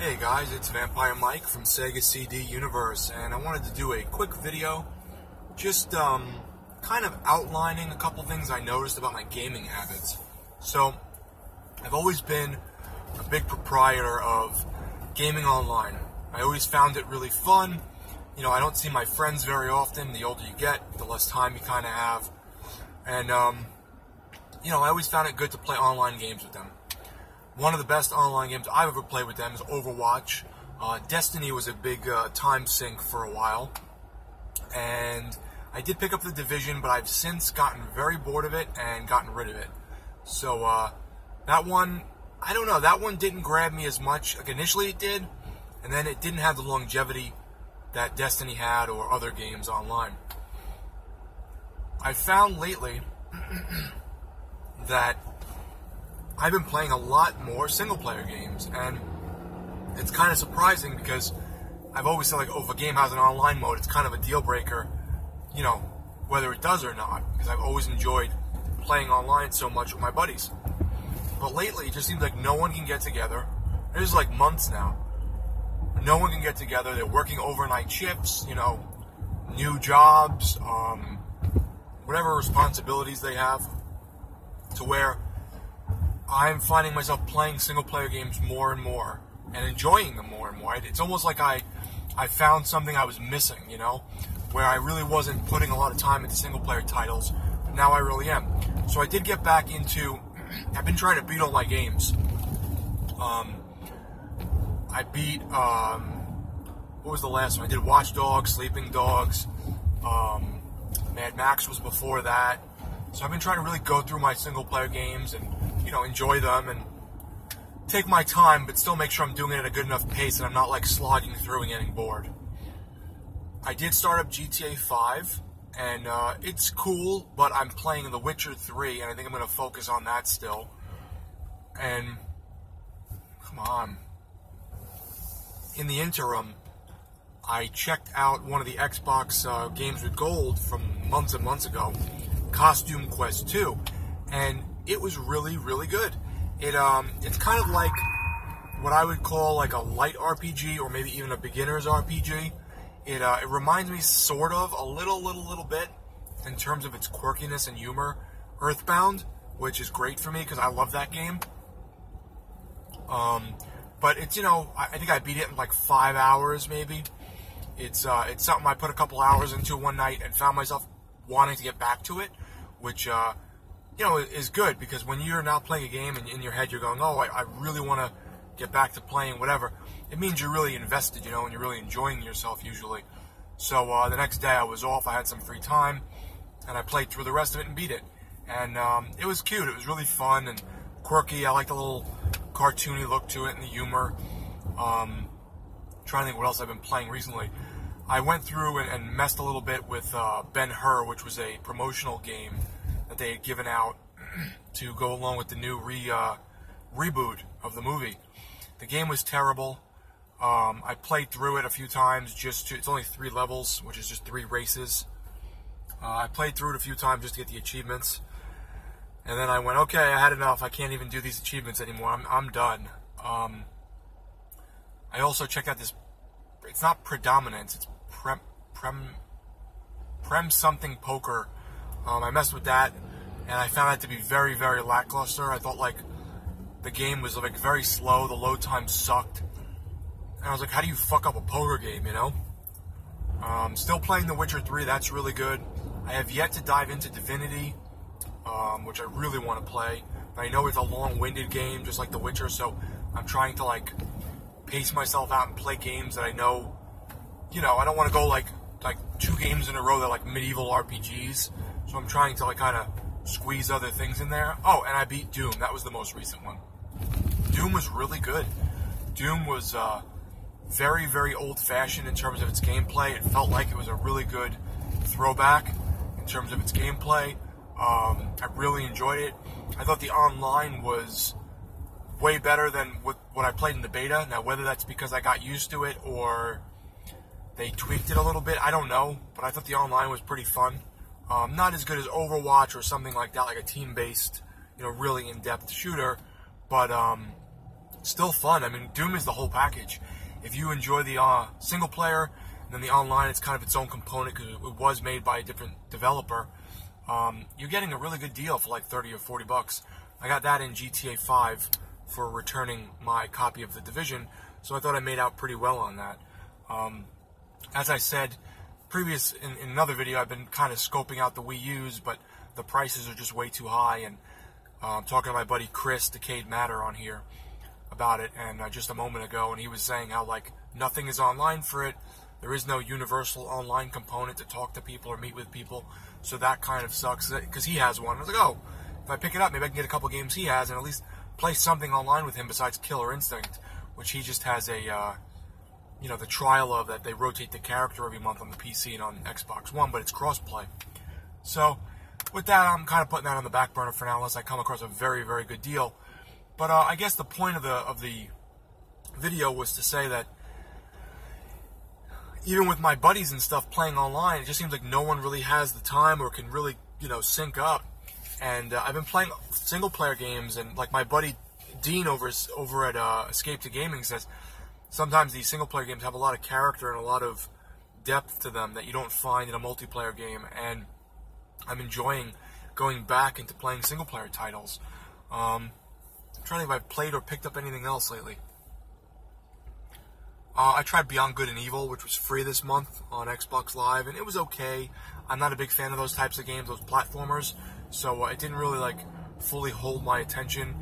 Hey guys, it's Vampire Mike from Sega CD Universe, and I wanted to do a quick video just kind of outlining a couple things I noticed about my gaming habits. So, I've always been a big proprietor of gaming online. I always found it really fun. You know, I don't see my friends very often. The older you get, the less time you kind of have. And, you know, I always found it good to play online games with them. One of the best online games I've ever played with them is Overwatch. Destiny was a big time sink for a while. And I did pick up The Division, but I've since gotten very bored of it and gotten rid of it. So, that one, I don't know, that one didn't grab me as much. Like, initially it did, and then it didn't have the longevity that Destiny had or other games online. I found lately that I've been playing a lot more single-player games, and it's kind of surprising because I've always said, like, oh, if a game has an online mode, it's kind of a deal-breaker, you know, whether it does or not, because I've always enjoyed playing online so much with my buddies. But lately, it just seems like no one can get together. This is like months now. No one can get together. They're working overnight shifts, you know, new jobs, whatever responsibilities they have, to where I'm finding myself playing single-player games more and more and enjoying them more and more. It's almost like I found something I was missing, you know, where I really wasn't putting a lot of time into single-player titles. But now I really am. So I did get back into, I've been trying to beat all my games. I beat, what was the last one? I did Watch Dogs, Sleeping Dogs, Mad Max was before that. So I've been trying to really go through my single-player games and, you know, enjoy them and take my time, but still make sure I'm doing it at a good enough pace and I'm not, like, slogging through and getting bored. I did start up GTA 5, and it's cool, but I'm playing The Witcher 3, and I think I'm going to focus on that still. And, come on. In the interim, I checked out one of the Xbox games with gold from months and months ago, Costume Quest 2, and it was really, really good. It's kind of like what I would call like a light RPG or maybe even a beginner's RPG. It reminds me sort of a little bit in terms of its quirkiness and humor, Earthbound, which is great for me because I love that game. But it's, you know, I think I beat it in like 5 hours maybe. It's something I put a couple hours into one night and found myself wanting to get back to it, which, you know, is good, because when you're not playing a game and in your head you're going, oh, I really want to get back to playing whatever, it means you're really invested, you know, and you're really enjoying yourself usually. So the next day I was off, I had some free time, and I played through the rest of it and beat it. And it was cute, it was really fun and quirky. I like the little cartoony look to it and the humor. Trying to think what else I've been playing recently. I went through and messed a little bit with Ben-Hur, which was a promotional game that they had given out to go along with the new reboot of the movie. The game was terrible. I played through it a few times it's only 3 levels, which is just 3 races. I played through it a few times just to get the achievements. And then I went, okay, I had enough. I can't even do these achievements anymore. I'm done. I also checked out this, it's not Predominance, it's Prem something poker. I messed with that, and I found that to be very, very lackluster. I thought, like, the game was, like, very slow. The load time sucked. And I was like, how do you fuck up a poker game, you know? Still playing The Witcher 3. That's really good. I have yet to dive into Divinity, which I really want to play. But I know it's a long-winded game, just like The Witcher, so I'm trying to, like, pace myself out and play games that I know, you know, I don't want to go, like 2 games in a row that are, like, medieval RPGs. So I'm trying to, like, kind of squeeze other things in there. Oh, and I beat Doom. That was the most recent one. Doom was really good. Doom was very, very old-fashioned in terms of its gameplay. It felt like it was a really good throwback in terms of its gameplay. I really enjoyed it. I thought the online was way better than what I played in the beta. Now, whether that's because I got used to it or they tweaked it a little bit, I don't know. But I thought the online was pretty fun. Not as good as Overwatch or something like that, like a team-based, you know, really in-depth shooter. But still fun. I mean, Doom is the whole package. If you enjoy the single player, and then the online, it's kind of its own component because it was made by a different developer. You're getting a really good deal for like 30 or 40 bucks. I got that in GTA 5 for returning my copy of The Division, so I thought I made out pretty well on that. As I said in another video, I've been kind of scoping out the Wii U's, but the prices are just way too high, and I'm talking to my buddy Chris, Decade Matter, on here about it, and just a moment ago, and he was saying how like nothing is online for it. There is no universal online component to talk to people or meet with people, so that kind of sucks, because he has one. I was like, oh, if I pick it up, maybe I can get a couple games he has and at least play something online with him besides Killer Instinct, which he just has a, the trial of that they rotate the character every month on the PC and on Xbox One, but it's cross-play. So, with that, I'm kind of putting that on the back burner for now unless I come across a very, very good deal. But I guess the point of the video was to say that even with my buddies and stuff playing online, it just seems like no one really has the time or can really, sync up. And I've been playing single-player games, and like my buddy Dean over at Escape to Gaming says, sometimes these single-player games have a lot of character and a lot of depth to them that you don't find in a multiplayer game. And I'm enjoying going back into playing single-player titles. I'm trying to think if I've played or picked up anything else lately. I tried Beyond Good and Evil, which was free this month on Xbox Live, and it was okay. I'm not a big fan of those types of games, those platformers, so it didn't really like fully hold my attention.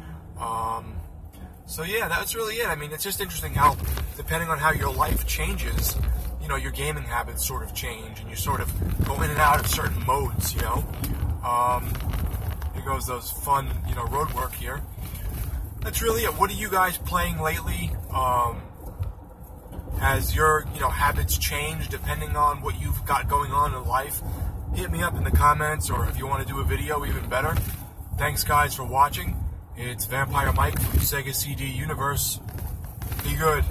So yeah, that's really it. I mean, it's just interesting how, depending on how your life changes, your gaming habits sort of change, and you sort of go in and out of certain modes, Here goes those fun, road work here. That's really it. What are you guys playing lately? Has your, habits changed depending on what you've got going on in life? Hit me up in the comments, or if you want to do a video, even better. Thanks, guys, for watching. It's Vampire Mike from Sega CD Universe. Be good.